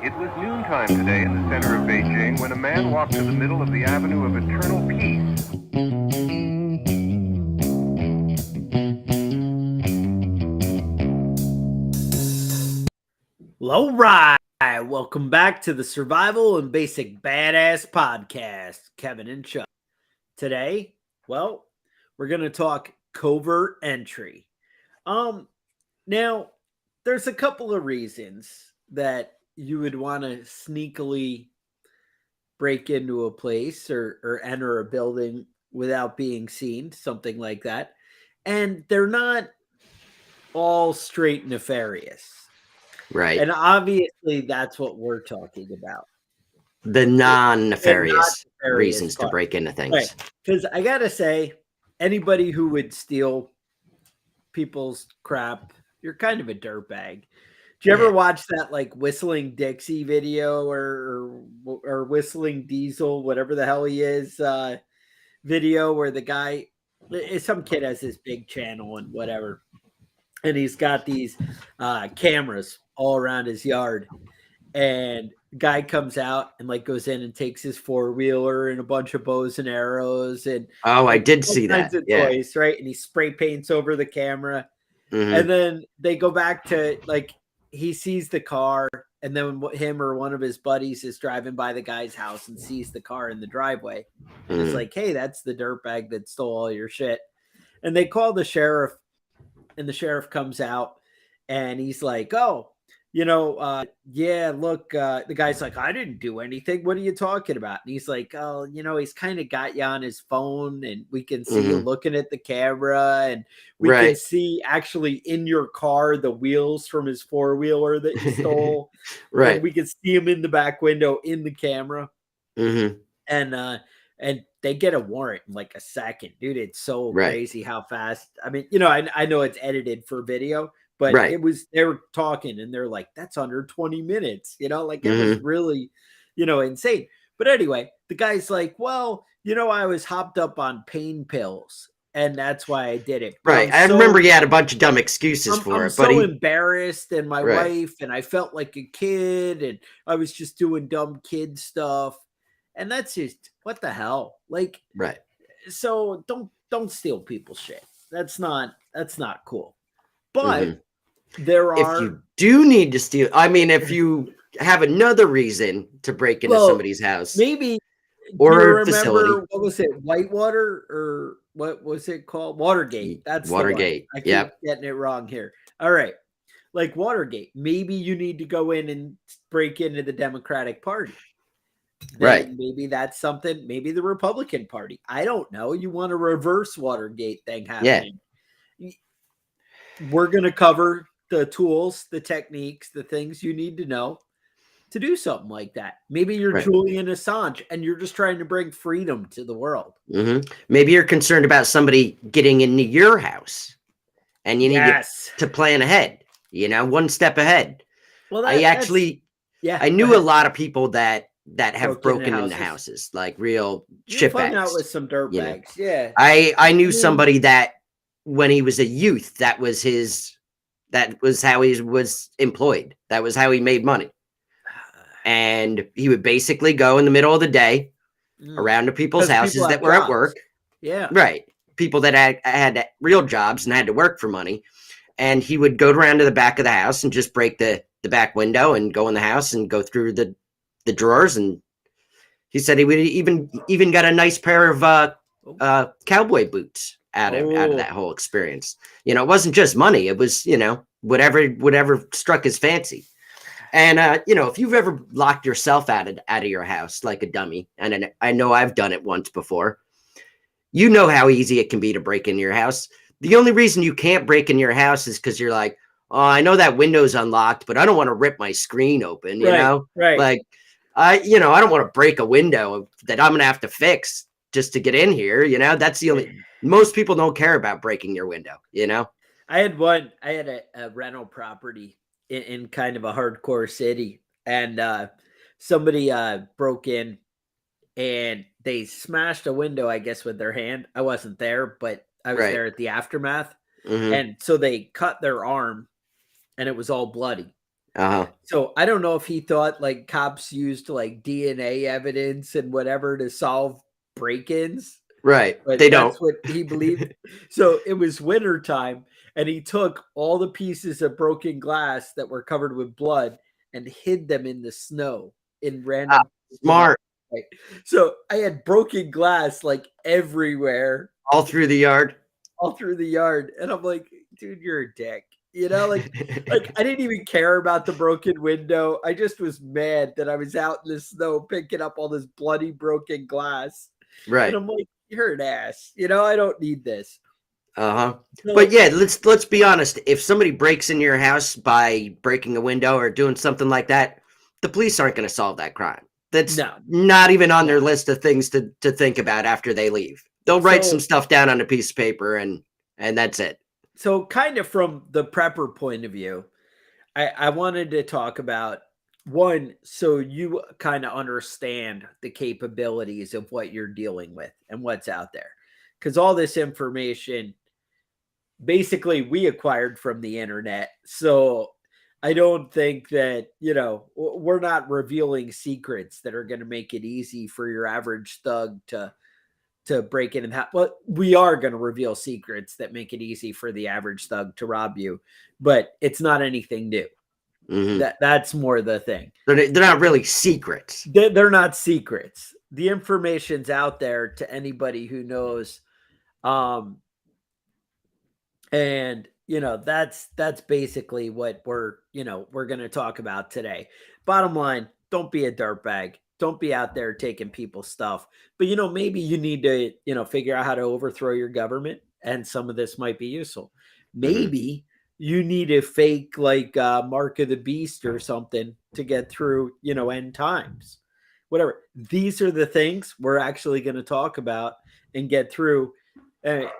It was noontime today in the center of Beijing when a man walked to the middle of the Avenue of Eternal Peace. All right. Welcome back to the Survival and Basic Badass Podcast, Kevin and Chuck. Today, well, we're going to talk Covert Entry. Now, there's a couple of reasons that you would want to sneakily break into a place or enter a building without being seen, something like that. And they're not all straight nefarious. Right. And obviously, that's what we're talking about. The non-nefarious reasons to break into things. Right. Because I got to say, anybody who would steal people's crap, you're kind of a dirtbag. Do you ever watch that like Whistling Dixie video or Whistling Diesel, whatever the hell he is, video where the guy, some kid has this big channel and whatever, and he's got these cameras all around his yard, and guy comes out and like goes in and takes his four-wheeler and a bunch of bows and arrows and I did see that. Toys, right? And he spray paints over the camera. Mm-hmm. And then they go back to like he sees the car, and then him or one of his buddies is driving by the guy's house and sees the car in the driveway. And it's like, hey, that's the dirtbag that stole all your shit. And they call the sheriff, and the sheriff comes out, and he's like, oh, yeah, look, the guy's like, I didn't do anything. What are you talking about? And he's like, oh, he's kind of got you on his phone, and we can see you looking at the camera, and we can see actually in your car the wheels from his four-wheeler that you stole. Right. And we can see him in the back window in the camera. Mm-hmm. And they get a warrant in like a second. Dude, it's so crazy how fast. I mean, I know it's edited for video, but they were talking and they're like, that's under 20 minutes, it was really, insane. But anyway, the guy's like, well, I was hopped up on pain pills and that's why I did it. Right. I remember you had a bunch of dumb excuses for it. I'm so embarrassed, and my wife, and I felt like a kid, and I was just doing dumb kid stuff. And that's just, what the hell? Like, so don't steal people's shit. That's not cool. But there are, if you do need to steal, I mean, if you have another reason to break into somebody's house, maybe, or facility. What was it? Whitewater, or what was it called? Watergate. That's Watergate. I keep getting it wrong here. All right. Like Watergate. Maybe you need to go in and break into the Democratic Party. Then maybe that's something. Maybe the Republican Party. I don't know. You want a reverse Watergate thing happening. Yeah. We're going to cover the tools, the techniques, the things you need to know to do something like that. Maybe you're Julian Assange and you're just trying to bring freedom to the world. Mm-hmm. Maybe you're concerned about somebody getting into your house and you need to plan ahead, one step ahead. Well, I knew a lot of people that have broken into houses, like real shitbags. Out with some dirtbags. Yeah. I knew somebody that when he was a youth, that was how he was employed. That was how he made money. And he would basically go in the middle of the day around to people's houses that were at work. Yeah. Right. People that had real jobs and had to work for money. And he would go around to the back of the house and just break the back window and go in the house and go through the drawers. And he said he would even got a nice pair of cowboy boots out of that whole experience. It wasn't just money. It was, whatever struck his fancy. And, if you've ever locked yourself out of your house like a dummy, and I know I've done it once before, you know how easy it can be to break into your house. The only reason you can't break in your house is because you're like, oh, I know that window's unlocked, but I don't want to rip my screen open, you know? Right. Like, I don't want to break a window that I'm going to have to fix just to get in here, That's the only, most people don't care about breaking your window, I had a rental property in kind of a hardcore city, and somebody broke in and they smashed a window, I guess, with their hand. I wasn't there, but I was there at the aftermath. And so they cut their arm and it was all bloody. So I don't know if he thought like cops used like DNA evidence and whatever to solve break-ins, Right. but They don't. that's what he believed. So it was winter time, and he took all the pieces of broken glass that were covered with blood and hid them in the snow in random Smart. Right. So I had broken glass like everywhere, All through the yard. all through the yard, and I'm like, dude, you're a dick. Like I didn't even care about the broken window. I just was mad that I was out in the snow picking up all this bloody broken glass. And Right. I'm like, you're an ass. I don't need this. So, But yeah, let's be honest. If somebody breaks in your house by breaking a window or doing something like that, the police aren't going to solve that crime. That's not even on their list of things to think about after they leave. They'll write some stuff down on a piece of paper and that's it. So kind of from the prepper point of view, I wanted to talk about one, so you kind of understand the capabilities of what you're dealing with and what's out there. Because all this information, basically, we acquired from the internet. So I don't think that, we're not revealing secrets that are going to make it easy for your average thug to break in and well, we are going to reveal secrets that make it easy for the average thug to rob you, but it's not anything new. That's more the thing. They're not really secrets. They're not secrets. The information's out there to anybody who knows. And that's basically what we're going to talk about today. Bottom line, don't be a dirtbag. Don't be out there taking people's stuff. But maybe you need to figure out how to overthrow your government, and some of this might be useful. Maybe you need a fake like Mark of the Beast or something to get through end times. Whatever. These are the things we're actually going to talk about and get through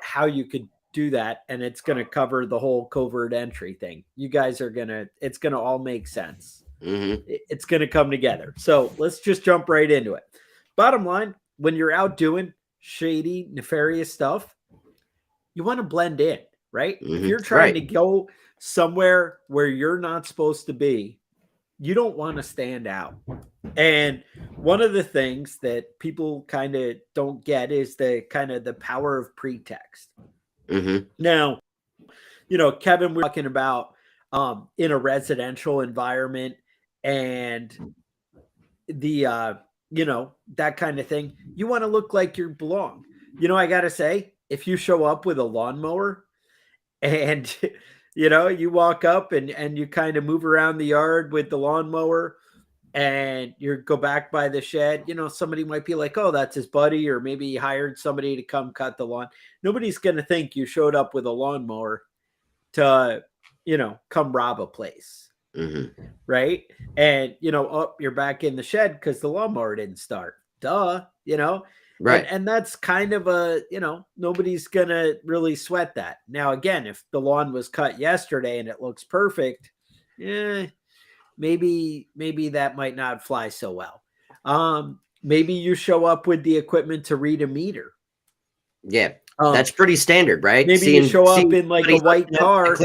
how you could do that, and it's going to cover the whole covert entry thing. You guys are it's going to all make sense. It's going to come together. So let's just jump right into it. Bottom line, when you're out doing shady, nefarious stuff, you want to blend in, right? If you're trying to go somewhere where you're not supposed to be, you don't want to stand out. And one of the things that people kind of don't get is the power of pretext. Now, Kevin, we're talking about in a residential environment and the that kind of thing. You want to look like you belong. I gotta say, if you show up with a lawnmower and you walk up and you kind of move around the yard with the lawnmower and you go back by the shed, somebody might be like, oh, that's his buddy, or maybe he hired somebody to come cut the lawn. Nobody's going to think you showed up with a lawnmower to, come rob a place. Right. And, you're back in the shed because the lawnmower didn't start. Duh, Right. And that's kind of a, nobody's going to really sweat that. Now, again, if the lawn was cut yesterday and it looks perfect, maybe that might not fly so well. Maybe you show up with the equipment to read a meter. Yeah. That's pretty standard, right? Maybe you show up in like a white car,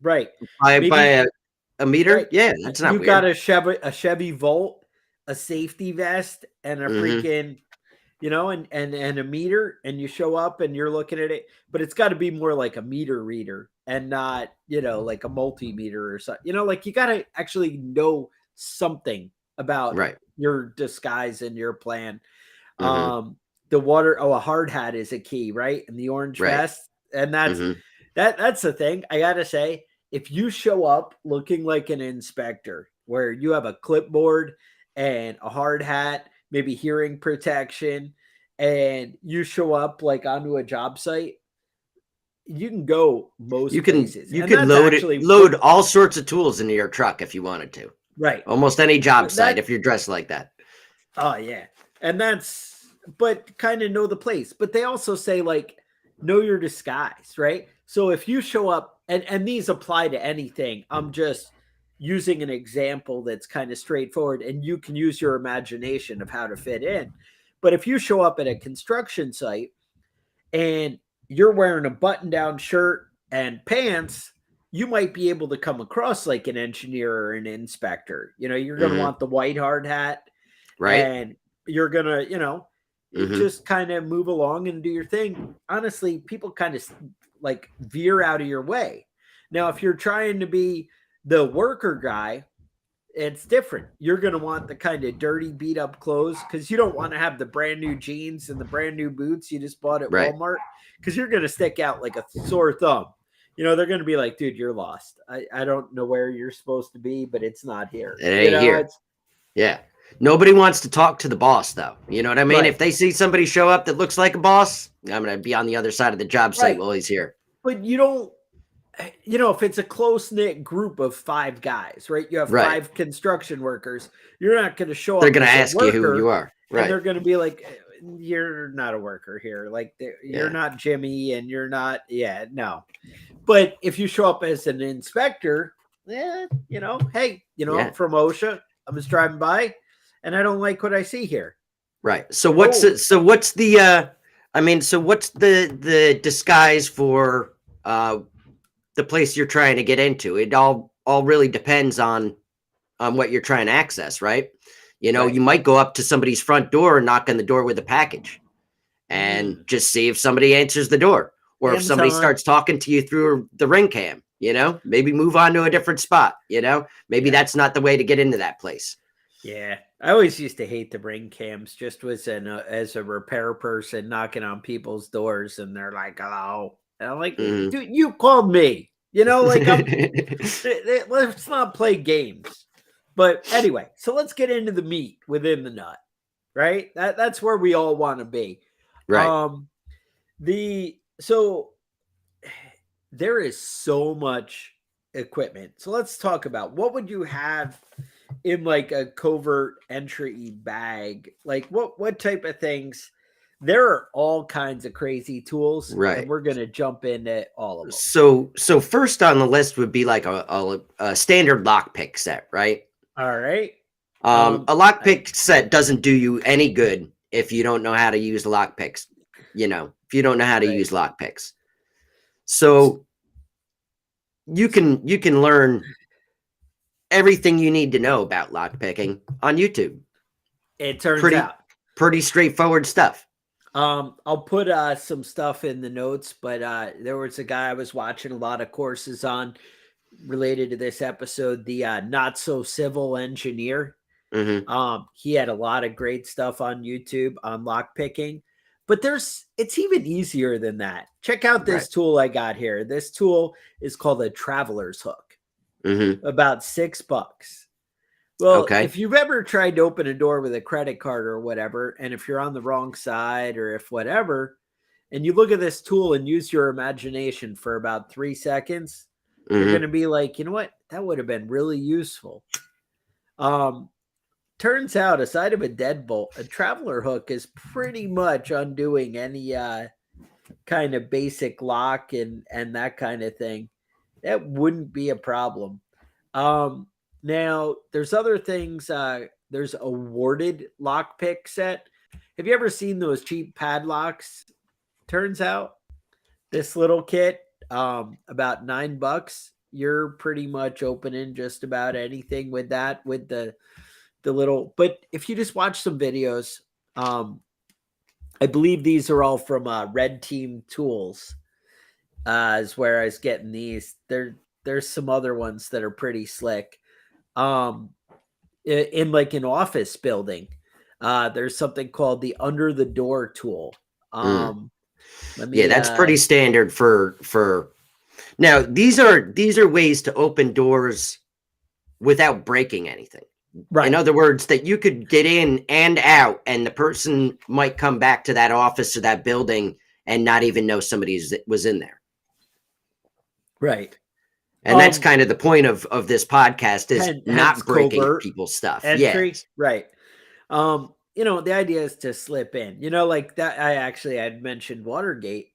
right? By a meter. Right. Yeah, that's not you weird. Got a Chevy Volt, a safety vest, and a freaking, and a meter, and you show up and you're looking at it, but it's got to be more like a meter reader and not, like a multimeter or something. Like you got to actually know something about your disguise and your plan. The a hard hat is a key, right? And the orange vest. And that's the thing. I gotta say, if you show up looking like an inspector, where you have a clipboard and a hard hat, maybe hearing protection, and you show up like onto a job site, you can go places. You can load all sorts of tools into your truck if you wanted to. Right. Almost any job site if you're dressed like that. Oh yeah. And but kind of know the place. But they also say like know your disguise, right? So if you show up, and these apply to anything, I'm just using an example that's kind of straightforward, and you can use your imagination of how to fit in. But if you show up at a construction site and you're wearing a button-down shirt and pants, you might be able to come across like an engineer or an inspector. You're going to want the white hard hat, Right. and you're going to, just kind of move along and do your thing. Honestly, people kind of like veer out of your way. Now, if you're trying to be the worker guy, it's different. You're going to want the kind of dirty, beat up clothes because you don't want to have the brand new jeans and the brand new boots you just bought at Right. Walmart, because you're going to stick out like a sore thumb. They're going to be like, dude, you're lost. I don't know where you're supposed to be, but it's not here. It ain't here. Yeah. Nobody wants to talk to the boss, though. You know what I mean? Right. If they see somebody show up that looks like a boss, I'm going to be on the other side of the job site while he's here. But you don't, if it's a close-knit group of 5 guys, right? You have 5 construction workers. You're not going to show up. They're going to ask you who you are. Right. And they're going to be like, you're not a worker here. Like, you're not Jimmy, and you're not, no. But if you show up as an inspector, hey, I'm from OSHA. I'm just driving by, and I don't like what I see here. Right. So what's the disguise for the place you're trying to get into? It all really depends on what you're trying to access, right? You might go up to somebody's front door and knock on the door with a package and just see if somebody answers the door, or if somebody starts talking to you through the ring cam, maybe move on to a different spot, maybe that's not the way to get into that place. Yeah. I always used to hate the ring cams, just as a repair person knocking on people's doors, and they're like, hello. And I'm like, dude, you called me, like, let's not play games. But anyway, so let's get into the meat within the nut, right? That's where we all want to be. Right. So there is so much equipment. So let's talk about, what would you have in like a covert entry bag? Like what type of things? There are all kinds of crazy tools, right? And we're going to jump into all of them. So first on the list would be like a standard lockpick set, right? All right. A lockpick set doesn't do you any good if you don't know how to use lockpicks. If you don't know how to use lockpicks, so you can learn everything you need to know about lockpicking on YouTube. It turns out pretty straightforward stuff. I'll put some stuff in the notes, but there was a guy I was watching a lot of courses on related to this episode, the Not So Civil Engineer. He had a lot of great stuff on YouTube on lockpicking, but it's even easier than that. Check out this tool I got here. This tool is called a traveler's hook. About $6. Well, if you've ever tried to open a door with a credit card or whatever, and if you're on the wrong side or if whatever, and you look at this tool and use your imagination for about 3 seconds, you're going to be like, you know what? That would have been really useful. Turns out, aside of a deadbolt, a traveler hook is pretty much undoing any kind of basic lock and that kind of thing. That wouldn't be a problem. Now, there's other things. There's a warded lockpick set. Have you ever seen those cheap padlocks? Turns out this little kit, about $9. You're pretty much opening just about anything with that, with the little. But if you just watch some videos, I believe these are all from Red Team Tools. Is where I was getting these. There's some other ones that are pretty slick. In like an office building, there's something called the under the door tool. That's pretty standard for now. These are ways to open doors without breaking anything. Right. In other words, that you could get in and out, and the person might come back to that office or that building and not even know somebody was in there. Right. And that's kind of the point of this podcast, is not breaking people's stuff. Entry. Yeah. Right. The idea is to slip in, like that. I had mentioned Watergate.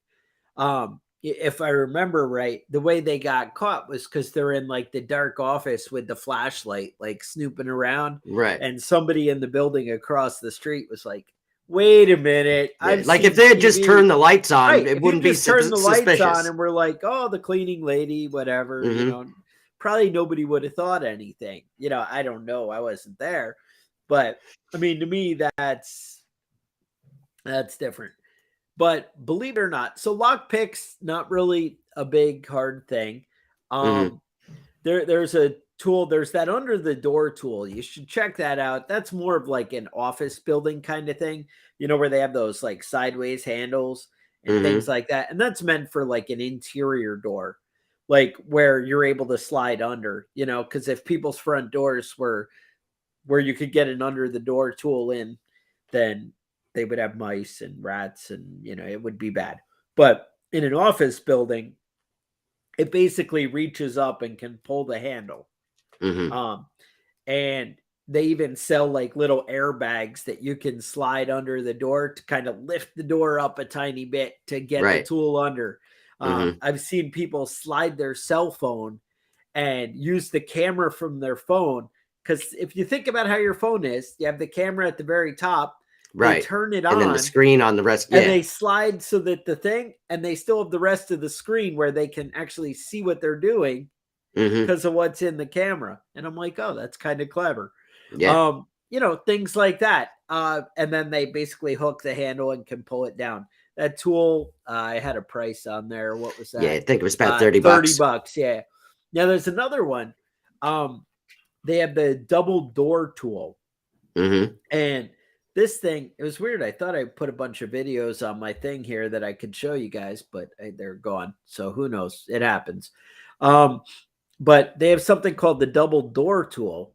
If I remember right, the way they got caught was because they're in like the dark office with the flashlight, like snooping around. Right. And somebody in the building across the street was like, wait a minute. Yeah, like if they had just turned the lights on, right, it if wouldn't you be just turn the lights on suspicious. and we're like, oh, the cleaning lady, whatever, you know, probably nobody would have thought anything. You know, I don't know. I wasn't there. But I mean, to me, that's different. But believe it or not, so lock picks not really a big hard thing. There's a tool, there's that under the door tool. You should check that out. That's more of like an office building kind of thing, you know, where they have those like sideways handles and things like that. And that's meant for like an interior door, like where you're able to slide under, you know, because if people's front doors were where you could get an under the door tool in, then they would have mice and rats and, you know, it would be bad. But in an office building, it basically reaches up and can pull the handle. And they even sell like little airbags that you can slide under the door to kind of lift the door up a tiny bit to get the tool under. I've seen people slide their cell phone and use the camera from their phone. Because if you think about how your phone is, you have the camera at the very top. They turn it on. And then the screen on the rest. And they slide so that the thing, and they still have the rest of the screen where they can actually see what they're doing because of what's in the camera. And I'm like, oh, that's kind of clever. Yeah. You know, things like that. And then they basically hook the handle and can pull it down. That tool, I had a price on there. What was that? Yeah, I think it was about 30 bucks. 30 bucks, yeah. Now there's another one. They have the double door tool. And this thing, it was weird. I thought I put a bunch of videos on my thing here that I could show you guys, but they're gone. So who knows? It happens. But they have something called the double door tool.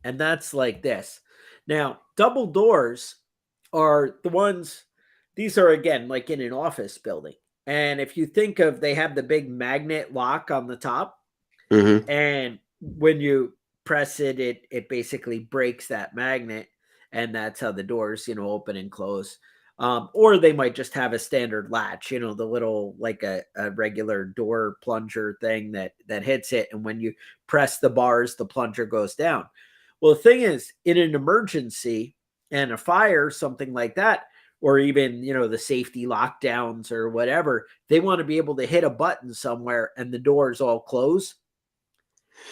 And that's like this. Now, double doors are the ones, these are again, like in an office building. And if you think of, they have the big magnet lock on the top. And when you press it, it basically breaks that magnet. And that's how the doors, you know, open and close. Or they might just have a standard latch, you know, the little, like a regular door plunger thing that hits it. And when you press the bars, the plunger goes down. Well, the thing is, in an emergency and a fire, something like that, or even, you know, the safety lockdowns or whatever, they want to be able to hit a button somewhere and the doors all close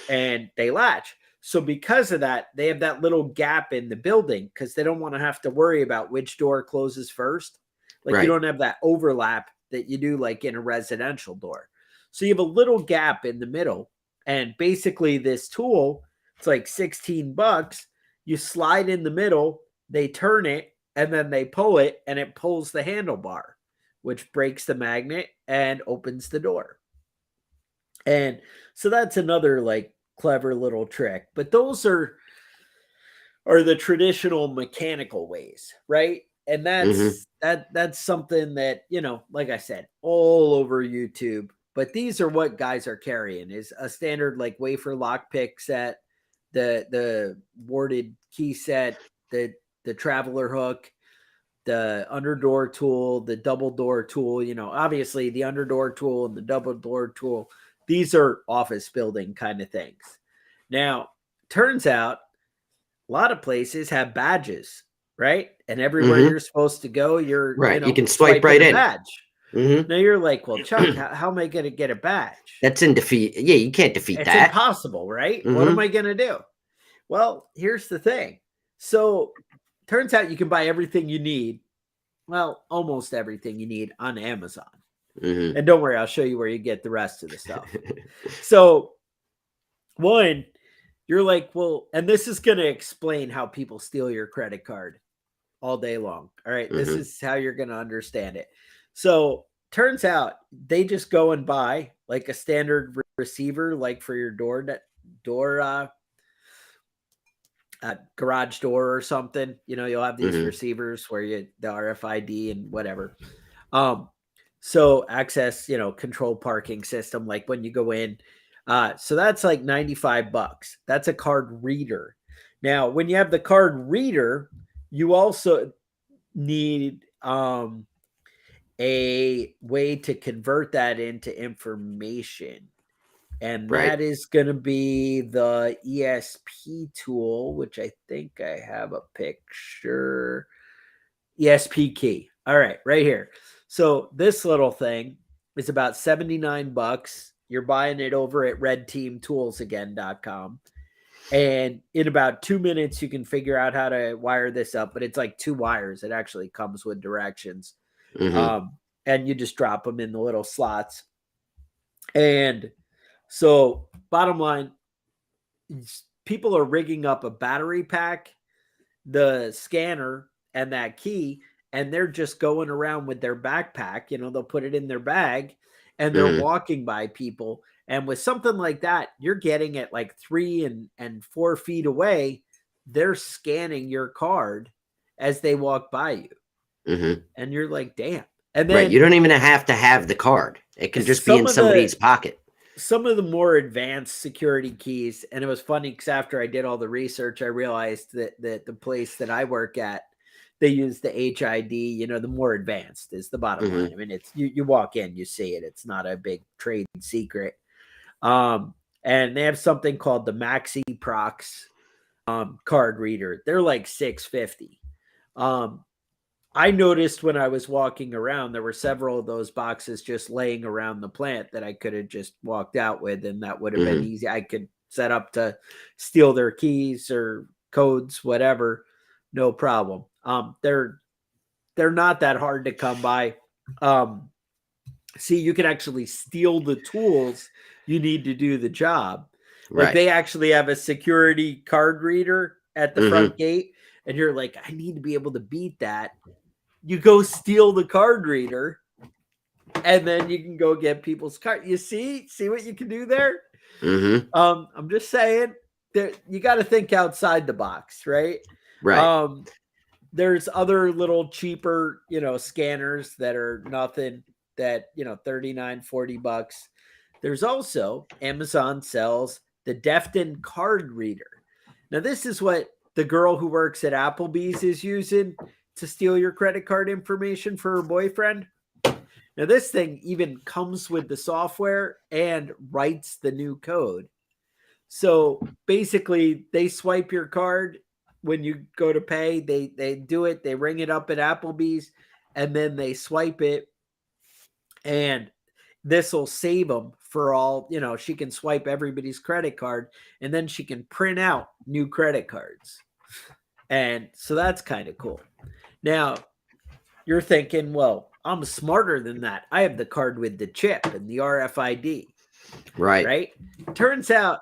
and they latch. So because of that, they have that little gap in the building because they don't want to have to worry about which door closes first. Like you don't have that overlap that you do like in a residential door. So you have a little gap in the middle. And basically this tool, it's like 16 bucks. You slide in the middle, they turn it, and then they pull it, and it pulls the handlebar, which breaks the magnet and opens the door. And so that's another like clever little trick. But those are the traditional mechanical ways, right? And that's something that, you know, like I said, all over YouTube. But these are what guys are carrying is a standard like wafer lockpick set, the warded key set, the traveler hook, the underdoor tool, the double door tool, you know, obviously the underdoor tool and the double door tool, these are office building kind of things. Now, turns out a lot of places have badges, right? And everywhere you're supposed to go, you're right. You know, you can swipe right in. Badge. Now you're like, well, Chuck, how am I going to get a badge? That's in defeat. Yeah, you can't defeat that. It's impossible, right? What am I going to do? Well, here's the thing. So turns out you can buy everything you need. Well, almost everything you need on Amazon. And don't worry, I'll show you where you get the rest of the stuff. So one, you're like, well, and this is going to explain how people steal your credit card all day long. All right. This is how you're going to understand it. So turns out they just go and buy like a standard receiver, like for your garage door or something. You know, you'll have these receivers where you the RFID and whatever. So access, you know, control parking system, like when you go in. So that's like 95 bucks. That's a card reader. Now, when you have the card reader, you also need a way to convert that into information. And that is going to be the ESP tool, which I think I have a picture. ESP key. All right, right here. So this little thing is about $79. You're buying it over at redteamtoolsagain.com. And in about 2 minutes, you can figure out how to wire this up, but it's like 2 wires. It actually comes with directions. And you just drop them in the little slots. And so bottom line, people are rigging up a battery pack, the scanner, and that key, and they're just going around with their backpack. They'll put it in their bag and they're walking by people. And with something like that, you're getting it like 3 and 4 feet away. They're scanning your card as they walk by you. And you're like, damn. And then you don't even have to have the card. It can just be in somebody's pocket. Some of the more advanced security keys, and it was funny because after I did all the research, I realized that the place that I work at, they use the HID, the more advanced is the bottom line. I mean, it's you walk in, you see it. It's not a big trade secret. And they have something called the Maxi Prox card reader. They're like $650. I noticed when I was walking around, there were several of those boxes just laying around the plant that I could have just walked out with, and that would have been easy. I could set up to steal their keys or codes, whatever, no problem. They're not that hard to come by. See, you can actually steal the tools you need to do the job. Like they actually have a security card reader at the front gate, and you're like, I need to be able to beat that. You go steal the card reader, and then you can go get people's card. You see what you can do there? I'm just saying that you got to think outside the box, right? There's other little cheaper, scanners that are nothing, that, $39-$40. There's also Amazon sells the Defton card reader. Now, this is what the girl who works at Applebee's is using to steal your credit card information for her boyfriend. Now, this thing even comes with the software and writes the new code. So basically, they swipe your card when you go to pay. They do it. They ring it up at Applebee's, and then they swipe it. And this will save them for all, she can swipe everybody's credit card, and then she can print out new credit cards. And so that's kind of cool. Now, you're thinking, well, I'm smarter than that. I have the card with the chip and the RFID. Right? Turns out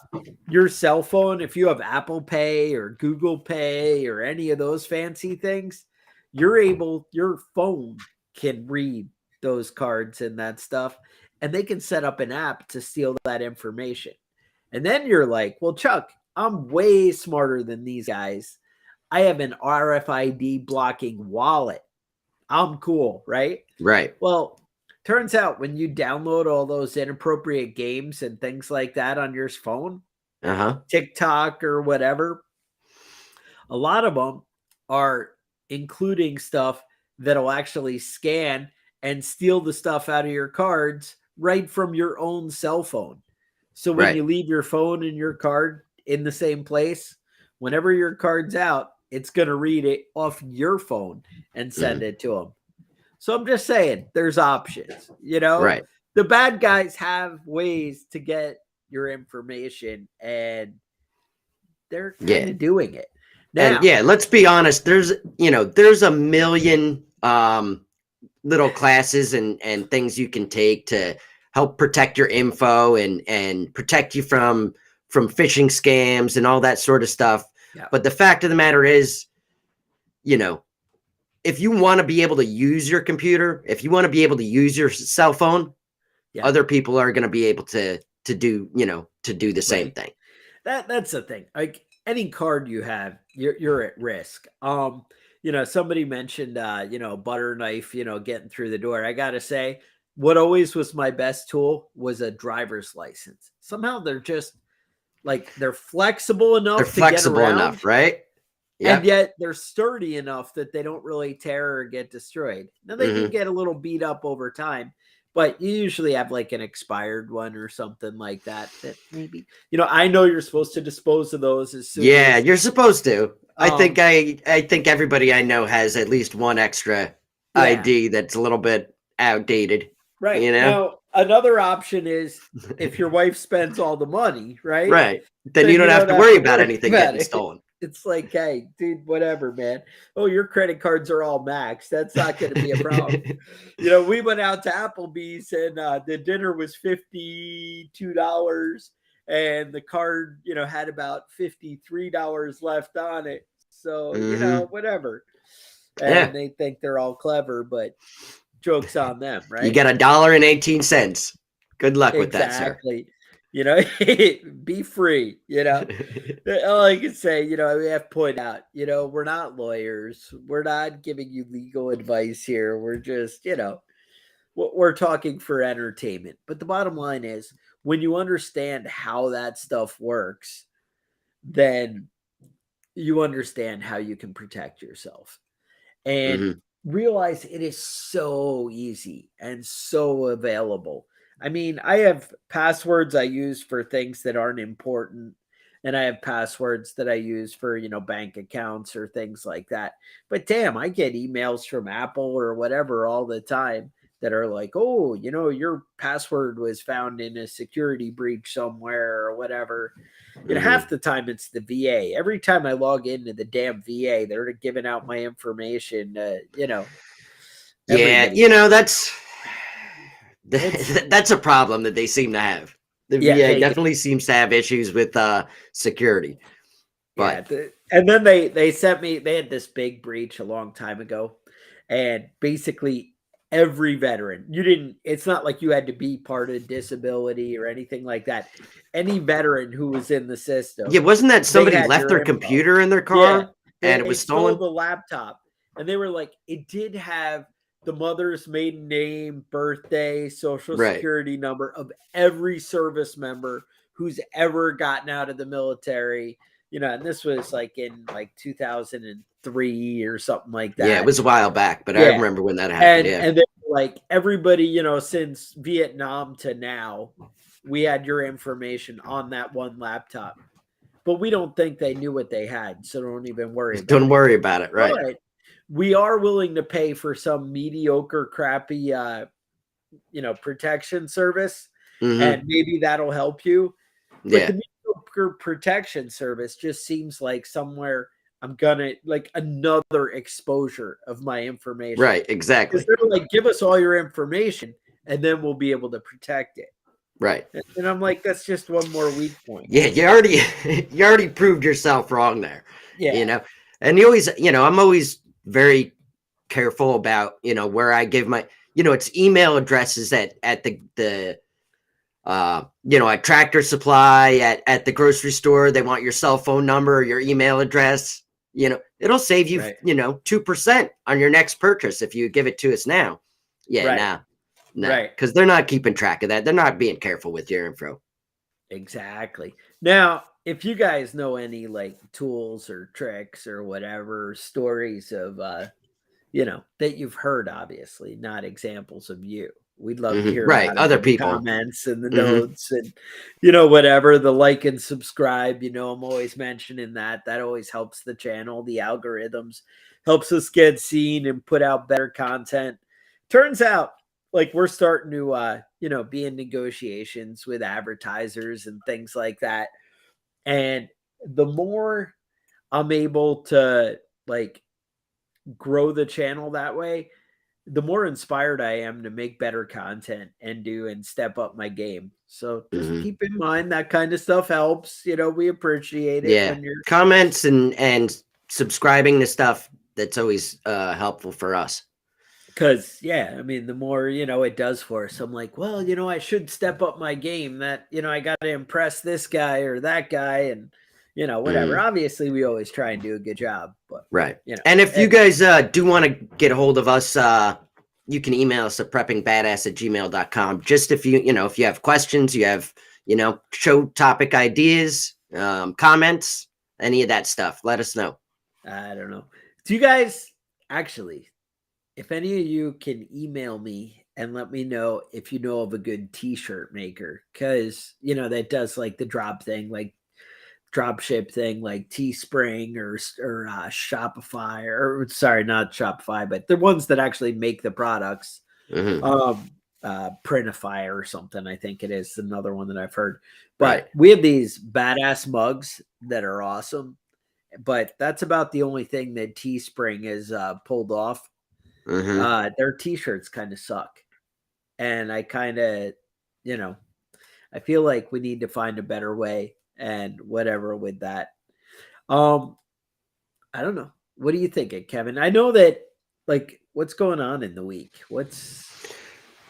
your cell phone, if you have Apple Pay or Google Pay or any of those fancy things, your phone can read those cards and that stuff, and they can set up an app to steal that information. And then you're like, well, Chuck, I'm way smarter than these guys. I have an RFID blocking wallet. I'm cool, right? Well, turns out when you download all those inappropriate games and things like that on your phone, TikTok or whatever, a lot of them are including stuff that'll actually scan and steal the stuff out of your cards right from your own cell phone. So when you leave your phone and your card in the same place, whenever your card's out, it's going to read it off your phone and send it to them. So I'm just saying, there's options, The bad guys have ways to get your information, and they're kind of doing it. Now, and let's be honest. There's a million little classes and things you can take to help protect your info and protect you from phishing scams and all that sort of stuff. But the fact of the matter is, if you want to be able to use your computer, if you want to be able to use your cell phone, other people are going to be able to do the same thing. That's the thing. Like any card you have, you're at risk. Somebody mentioned, butter knife, getting through the door. I got to say, what always was my best tool was a driver's license. Somehow they're just like, they're flexible enough get around, right? And yet they're sturdy enough that they don't really tear or get destroyed. Now they can get a little beat up over time, but you usually have like an expired one or something like that maybe, I know you're supposed to dispose of those as soon as, you're supposed to. I think everybody I know has at least one extra ID that's a little bit outdated. Right. You know? Now, another option is if your wife spends all the money, right? Right. Then you don't have to worry about anything getting stolen. It's like, hey, dude, whatever, man. Oh, your credit cards are all maxed. That's not going to be a problem. We went out to Applebee's and the dinner was $52 and the card, had about $53 left on it. So, whatever. And they think they're all clever, but joke's on them, right? You got $1.18. Good luck with that, sir. Exactly. Be free. All I can say, we have to point out, we're not lawyers. We're not giving you legal advice here. We're just, we're talking for entertainment. But the bottom line is, when you understand how that stuff works, then you understand how you can protect yourself. And realize it is so easy and so available. I mean, I have passwords I use for things that aren't important, and I have passwords that I use for, bank accounts or things like that. But damn, I get emails from Apple or whatever all the time that are like, oh, your password was found in a security breach somewhere or whatever. Half the time it's the VA. Every time I log into the damn VA, they're giving out my information. Yeah, everybody. that's a problem that they seem to have. The VA definitely seems to have issues with security. But and then they sent me. They had this big breach a long time ago, and basically every veteran, it's not like you had to be part of disability or anything like that. Any veteran who was in the system. Yeah, wasn't that somebody left their computer in their car and it was stolen? Stole the laptop, and they were like, it did have the mother's maiden name, birthday, social security number of every service member who's ever gotten out of the military. And this was like in 2003 or something like that. Yeah, it was a while back, but I remember when that happened. And then everybody, since Vietnam to now, we had your information on that one laptop. But we don't think they knew what they had, so don't even worry about it. Don't worry about it, right? But we are willing to pay for some mediocre, crappy, protection service, and maybe that'll help you. But the mediocre protection service just seems like somewhere I'm gonna another exposure of my information. Right, exactly. Because they're like, give us all your information, and then we'll be able to protect it. Right. And I'm like, that's just one more weak point. Yeah, you already proved yourself wrong there. Yeah. And you always, I'm always very careful about, where I give my, it's email addresses at the at Tractor Supply, at the grocery store. They want your cell phone number, your email address. It'll save you, 2% on your next purchase if you give it to us now. Yeah, no, because they're not keeping track of that. They're not being careful with your info. Exactly. Now, if you guys know any tools or tricks or whatever, stories of, that you've heard, obviously, not examples of you. We'd love to hear about other people comments and the notes and, whatever, the like and subscribe, I'm always mentioning that. That always helps the channel, the algorithms, helps us get seen and put out better content. Turns out, we're starting to, be in negotiations with advertisers and things like that. And the more I'm able to grow the channel that way, the more inspired I am to make better content and step up my game. So just keep in mind that kind of stuff helps. We appreciate it. Yeah. When you're comments and subscribing to stuff, that's always helpful for us. Because, the more, it does for us. I'm like, well, I should step up my game that, I got to impress this guy or that guy and, whatever. Obviously, we always try and do a good job. But, And if you guys do want to get a hold of us, you can email us at preppingbadass@gmail.com. Just if if you have questions, you have, show topic ideas, comments, any of that stuff, let us know. I don't know. Do you guys actually... If any of you can email me and let me know if you know of a good t-shirt maker, because, that does the drop thing. drop ship thing like Teespring or Shopify, or sorry, not Shopify, but the ones that actually make the products. Printify or something, I think it is another one that I've heard. But we have these badass mugs that are awesome, but that's about the only thing that Teespring is pulled off. Their t-shirts kind of suck, and I kind of, I feel like we need to find a better way and whatever with that. I don't know. What are you thinking, Kevin? I know that, like, what's going on in the week?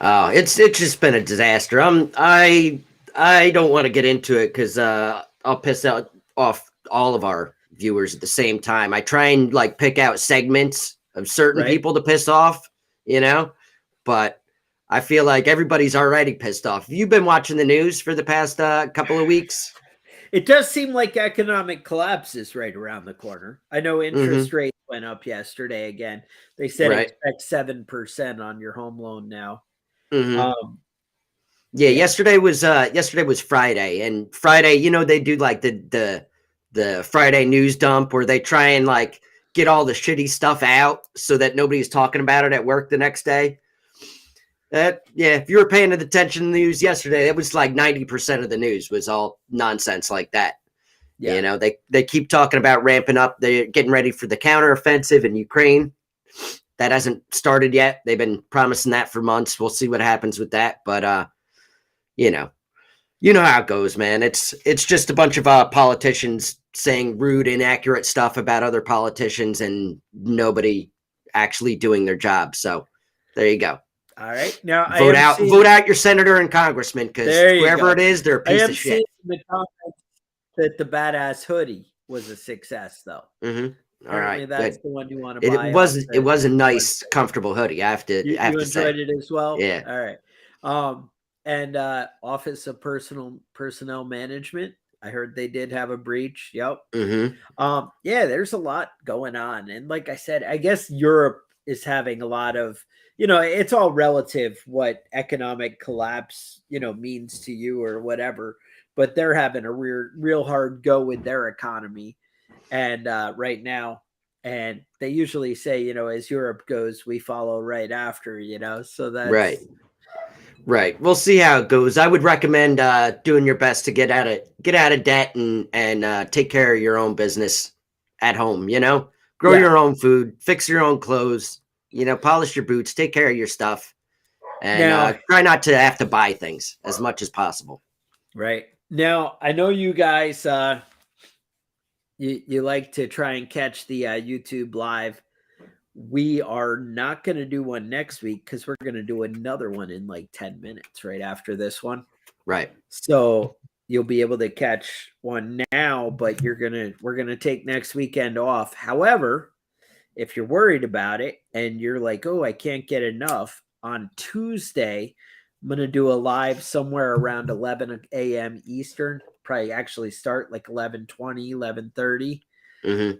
It's just been a disaster. I don't want to get into it because I'll piss off all of our viewers at the same time. I try and like pick out segments of certain people to piss off, but I feel like everybody's already pissed off. Have you been watching the news for the past couple of weeks? It does seem like economic collapse is right around the corner. I know interest rates went up yesterday again. They said expect 7% on your home loan now. Yesterday was Friday, and Friday, they do like the Friday news dump where they try and like get all the shitty stuff out so that nobody's talking about it at work the next day. If you were paying attention to the news yesterday, it was like 90% of the news was all nonsense like that. They keep talking about ramping up. They're getting ready for the counteroffensive in Ukraine. That hasn't started yet. They've been promising that for months. We'll see what happens with that. But you know how it goes, man. It's just a bunch of politicians saying rude, inaccurate stuff about other politicians and nobody actually doing their job. So there you go. All right. Now vote out your senator and congressman, because whoever it is, they're a piece of shit. In the comments that the badass hoodie was a success, though. All right, that's good. the one you want to buy. It was a nice, comfortable hoodie. I have to you say. enjoyed it as well. Yeah. All right. And Office of Personnel Management, I heard they did have a breach. Yep. There's a lot going on, and like I said, I guess Europe is having a lot of, it's all relative what economic collapse, means to you or whatever, but they're having a real hard go with their economy. And right now, and they usually say, as Europe goes, we follow right after, so that's right. We'll see how it goes. I would recommend doing your best to get out of debt and take care of your own business at home, grow your own food, fix your own clothes, polish your boots, take care of your stuff, and try not to have to buy things as much as possible. Right. Now, I know you guys, you like to try and catch the YouTube live. We are not going to do one next week because we're going to do another one in like 10 minutes right after this one. Right. So you'll be able to catch one now, but we're going to take next weekend off. However, if you're worried about it and you're like, oh, I can't get enough, on Tuesday, I'm going to do a live somewhere around 11 a.m. Eastern, probably actually start like 11:20, 11:30.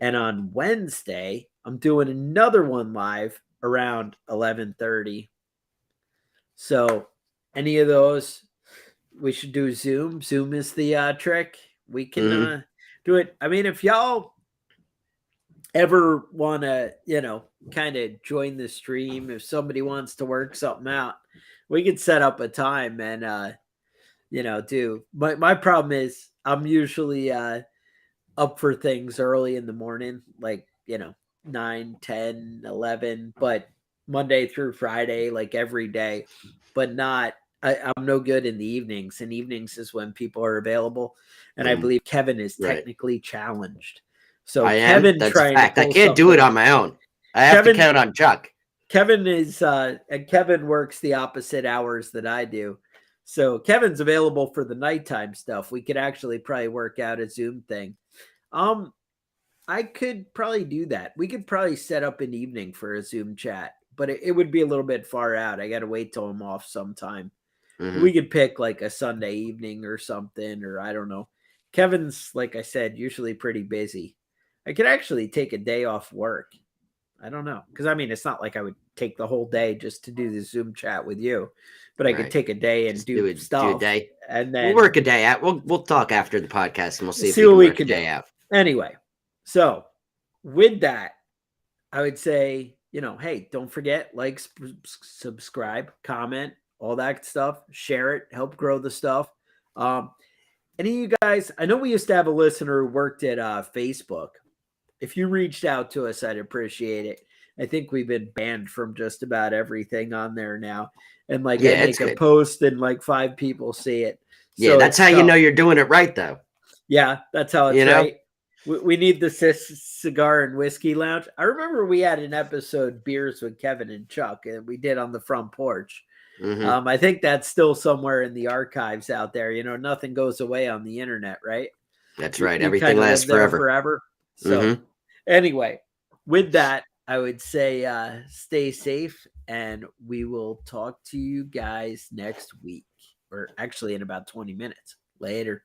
And on Wednesday, I'm doing another one live around 11:30. So any of those, we should do Zoom. Zoom is the trick. We can do it. I mean, if y'all ever want to, kind of join the stream, if somebody wants to work something out, we could set up a time and, do. But my problem is I'm usually up for things early in the morning, like, 9, 10, 11, but Monday through Friday, like every day, but I'm no good in the evenings, and evenings is when people are available. And I believe Kevin is technically challenged. So Kevin trying to I can't do it on my own. I have to count on Chuck. Kevin is and Kevin works the opposite hours that I do. So Kevin's available for the nighttime stuff. We could actually probably work out a Zoom thing. I could probably do that. We could probably set up an evening for a Zoom chat, but it would be a little bit far out. I got to wait till I'm off sometime. We could pick like a Sunday evening or something, or I don't know. Kevin's, like I said, usually pretty busy. I could actually take a day off work. I don't know. Because I mean, it's not like I would take the whole day just to do the Zoom chat with you, but I could take a day and Just do stuff. Do a day. And then we'll work a day out. We'll talk after the podcast and we'll see if what we we can can work a day do. out. Anyway, so with that, I would say, hey, don't forget, like, subscribe, comment, all that stuff, share it, help grow the stuff. Any of you guys, I know we used to have a listener who worked at Facebook. If you reached out to us, I'd appreciate it. I think we've been banned from just about everything on there now. And I make a post and 5 people see it. So that's how you know you're doing it right, though. Yeah, that's how it's right. We need the cigar and whiskey lounge. I remember we had an episode, Beers with Kevin and Chuck, and we did on the front porch. Mm-hmm. I think that's still somewhere in the archives out there. Nothing goes away on the internet, right? That's right. Everything lasts forever. So anyway, with that, I would say stay safe, and we will talk to you guys next week, or actually in about 20 minutes. Later.